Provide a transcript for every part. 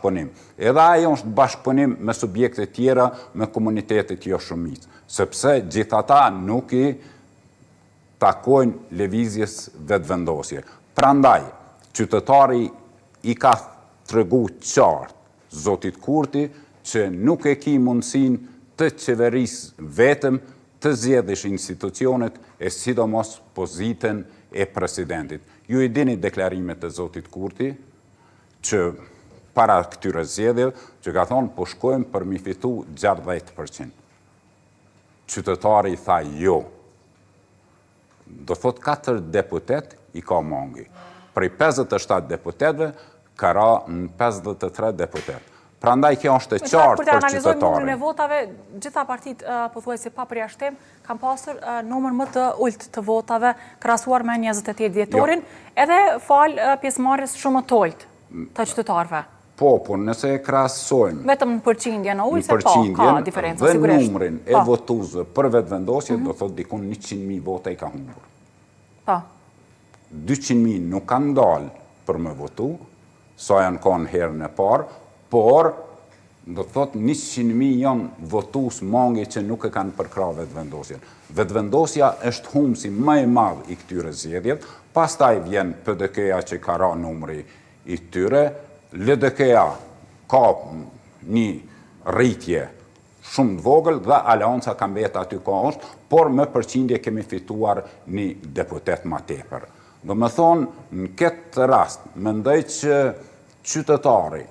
bashkëpunim. Edhe ajo është bashkëpunim me subjekte tjera, me komunitetet jo shumicë, sepse gjithata nuk i takojnë lëvizjes vetëvendosje. Prandaj, qytetari i ka tregu qartë zotit Kurti që nuk e ki mundësin të qeverisë vetëm të zgjedhësh institucionet e sidomos pozitën e presidentit. Ju i dini deklarimet e zotit Kurti që para këtyre zgjedhjeve që ka thonë po shkojmë për mi fitu 60%. Qytetari tha jo. Do thot 4 deputet i ka mangi. Prej 57 deputetve, ka ra në 53 deputet. Prandaj kjo është e qartë për qytetarin. Kur të analizojmë numrin e votave, gjitha partit pothuajse pa përjashtim kanë pasur numër më të ulët të votave krahasuar me 28 dhjetorin, edhe fal pjesëmarrjes shumë të ulët të qytetarëve. Po, nëse e krahasojmë vetëm në përqindje në ulë, se po, ka diferencë, sigurisht. Dhe numrin e votuzve për vetëvendosje, do thot dikun 100.000 vota i ka humbur. 200.000 nuk kanë dalë për me votu, sa janë kanë herën e parë, por do thot 100.000 janë votus mangi që nuk e kanë përkra vetëvendosjen. Vetëvendosja është humsi më i madh i këtyre zgjedhjeve, pastaj vjen PDK-ja që ka ra numri i tyre, LDK-ja ka një rritje shumë të vogël dhe Aleanca ka mbetë aty ka është, por me përqindje kemi fituar një deputet ma tepër. Do me thonë, në këtë rast, mendoj që qytetari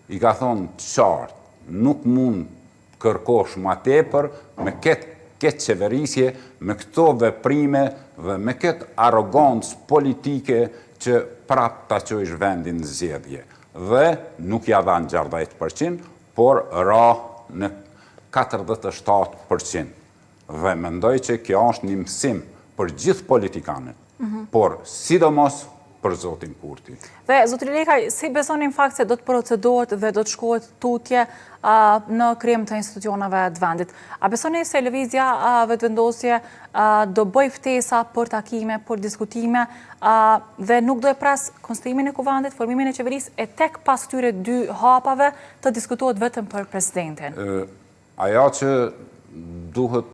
i ka thonë qartë, nuk mund kërkosh ma tepër me këtë qeverisje, me këto veprime dhe me këtë arogancë politike që prap ta qojsh vendin në zgjedhje. Dhe nuk ja dhanë 60%, por ra në 47%. Dhe mendoj që kjo është një mësim për gjithë politikanët, por sidomos për zotin Kurti. Dhe, zotin Lekaj, si besoni në fakt se do të procedohet dhe do të shkohet tutje në krijim të institucioneve të vendit? A besoni se lëvizja vetëvendosje do bëj ftesa për takime, për diskutime dhe nuk do e pras konstituimin e kuvendit, formimin e qeverisë e tek pas këtyre 2 hapave të diskutohet vetëm për presidentin? Aja që duhet